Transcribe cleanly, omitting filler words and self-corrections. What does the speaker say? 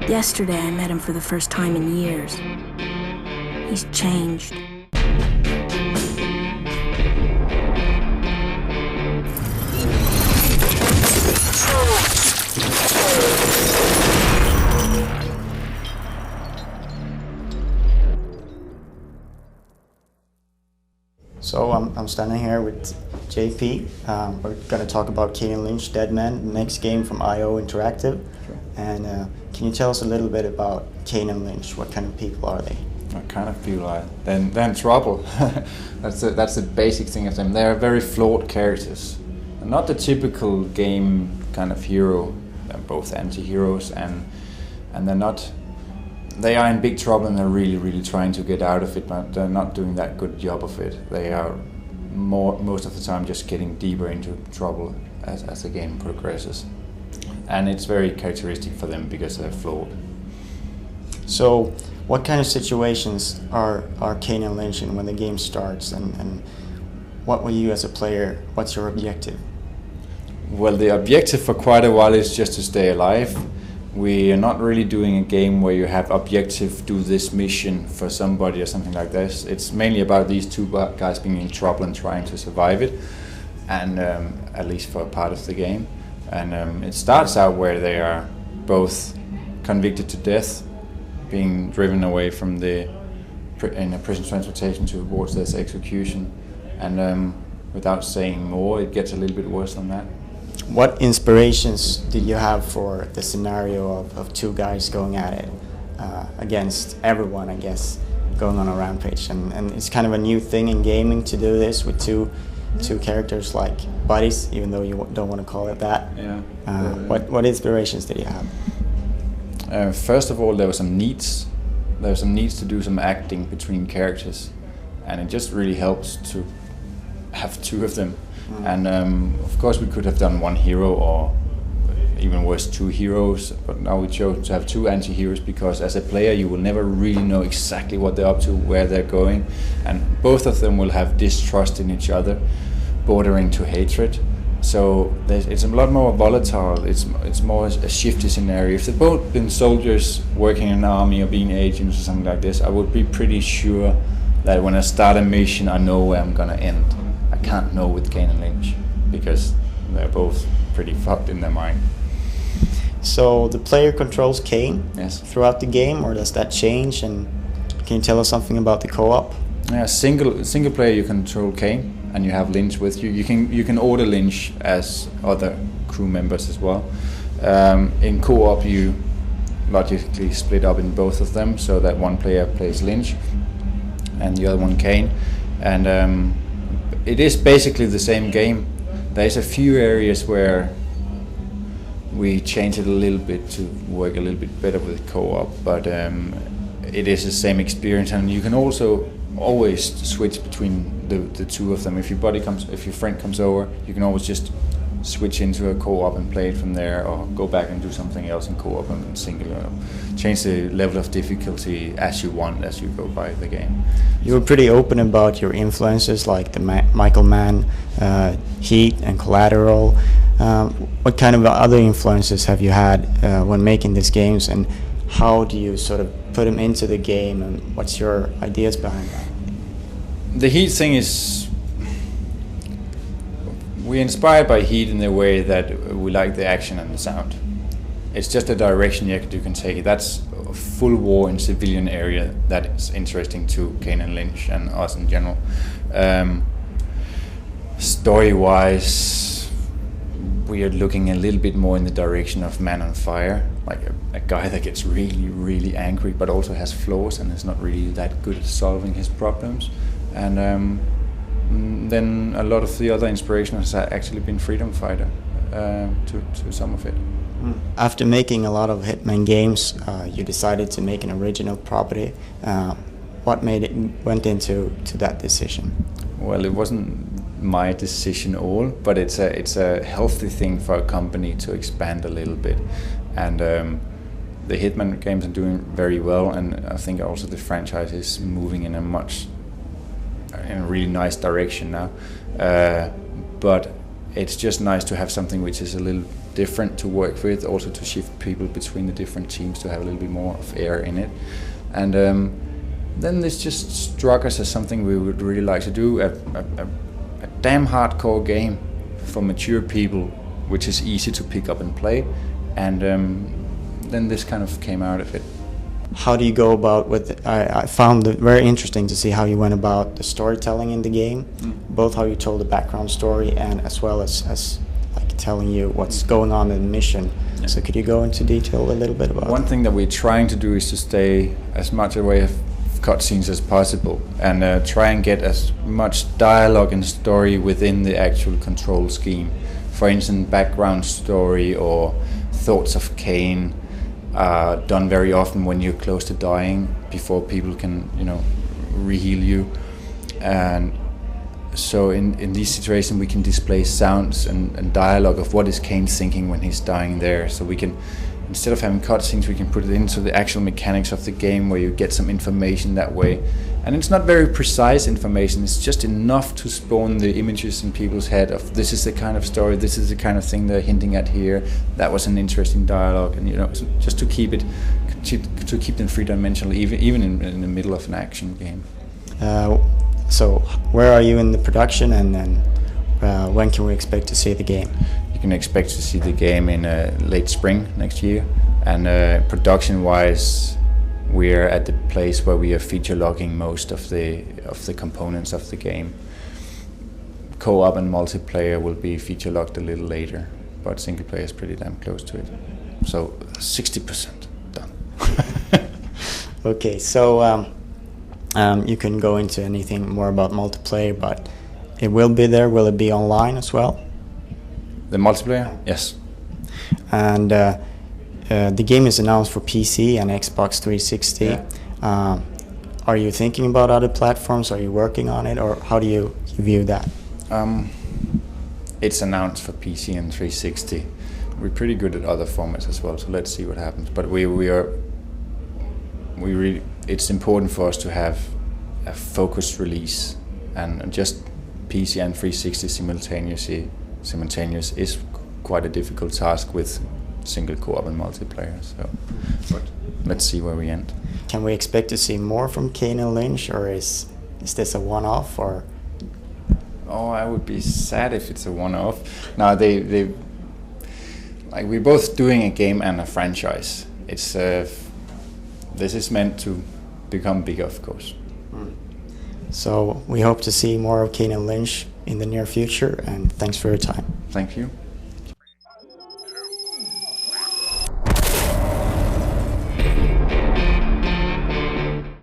Yesterday I met him for the first time in years. He's changed. So I'm standing here with JP. We're going to talk about Kane Lynch, Dead Man, the next game from IO Interactive. Sure. And can you tell us a little bit about Kane and Lynch? What kind of people are they? What kind of people are they? They're in trouble. That's the basic thing of them. They're very flawed characters. They're not the typical game kind of hero. They're both anti-heroes, and they're not. They are in big trouble, and they're really trying to get out of it, but they're not doing that good job of it. They are most of the time just getting deeper into trouble as the game progresses. And it's very characteristic for them because they're flawed. So what kind of situations are Kane and Lynch in when the game starts, and what will you as a player, what's your objective? Well, the objective for quite a while is just to stay alive. We are not really doing a game where you have objective, do this mission for somebody or something like this. It's mainly about these two guys being in trouble and trying to survive it, and at least for a part of the game. And it starts out where they are both convicted to death, being driven away from in a prison transportation towards this execution. And without saying more, it gets a little bit worse than that. What inspirations did you have for the scenario of two guys going at it against everyone, I guess, going on a rampage? And it's kind of a new thing in gaming to do this with two characters like buddies, even though you don't want to call it that. Yeah. What inspirations did you have? First of all, there were some needs. There were some needs to do some acting between characters, and it just really helps to have two of them. And of course we could have done one hero, or even worse, two heroes, but now we chose to have two anti-heroes because as a player you will never really know exactly what they're up to, where they're going, and both of them will have distrust in each other, bordering to hatred. So it's a lot more volatile, it's more a shifty scenario. If they've both been soldiers working in an army or being agents or something like this, I would be pretty sure that when I start a mission I know where I'm gonna end. I can't know with Kane and Lynch because they're both pretty fucked in their mind. So the player controls Kane Yes. throughout the game, or does that change? And can you tell us something about the co-op? Yeah, single player you control Kane and you have Lynch with you. You can order Lynch as other crew members as well. In co-op you logically split up in both of them so that one player plays Lynch and the other one Kane. And it is basically the same game. There's a few areas where we change it a little bit to work a little bit better with co-op, but it is the same experience, and you can also always switch between the two of them. If your friend comes over, you can always just switch into a co-op and play it from there, or go back and do something else in co-op and single. Change the level of difficulty as you want as you go by the game. You were pretty open about your influences, like the Michael Mann, Heat, and Collateral. What kind of other influences have you had when making these games, and how do you sort of put them into the game, and what's your ideas behind that? The Heat thing is, we're inspired by Heat in the way that we like the action and the sound. It's just a direction you can take it. That's a full war in civilian area that is interesting to Kane and Lynch and us in general. Story-wise, we are looking a little bit more in the direction of Man on Fire, like a guy that gets really angry but also has flaws and is not really that good at solving his problems. And then a lot of the other inspiration has actually been Freedom Fighter to some of it. After making a lot of Hitman games, you decided to make an original property. What went into that decision? Well, it wasn't my decision all, but it's a healthy thing for a company to expand a little bit. And the Hitman games are doing very well, and I think also the franchise is moving in a really nice direction now. But it's just nice to have something which is a little different to work with, also to shift people between the different teams to have a little bit more of air in it. And then this just struck us as something we would really like to do, a damn hardcore game for mature people, which is easy to pick up and play. And then this kind of came out of it. How do you go about with it? I found it very interesting to see how you went about the storytelling in the game, both how you told the background story and as well as like telling you what's going on in the mission. Yeah. So could you go into detail a little bit about One thing that we're trying to do is to stay as much away of cutscenes as possible and try and get as much dialogue and story within the actual control scheme. For instance, background story or thoughts of Kane are done very often when you're close to dying before people can, re-heal you. And so in these situations we can display sounds and dialogue of what is Kane thinking when he's dying there. So we can, instead of having cutscenes, we can put it into the actual mechanics of the game where you get some information that way. And it's not very precise information, it's just enough to spawn the images in people's head of this is the kind of story, this is the kind of thing they're hinting at here, that was an interesting dialogue, and just to keep them three-dimensional, even in the middle of an action game. So where are you in the production, and then when can we expect to see the game? You can expect to see the game in late spring next year, and production-wise, we're at the place where we are feature logging most of the components of the game. Co-op and multiplayer will be feature logged a little later, but single player is pretty damn close to it. So 60% done. Okay, so you can go into anything more about multiplayer, but it will be there. Will it be online as well? The multiplayer? Yes. And the game is announced for PC and Xbox 360. Yeah. Are you thinking about other platforms? Are you working on it, or how do you view that? It's announced for PC and 360. We're pretty good at other formats as well, so let's see what happens. But it's important for us to have a focused release, and just PC and 360 simultaneous is quite a difficult task with single co-op and multiplayer. So, but let's see where we end. Can we expect to see more from Kane Lynch, or is this a one-off? Or I would be sad if it's a one-off. No, they like we're both doing a game and a franchise. It's this is meant to become bigger, of course. So we hope to see more of Kane Lynch in the near future, and thanks for your time. Thank you.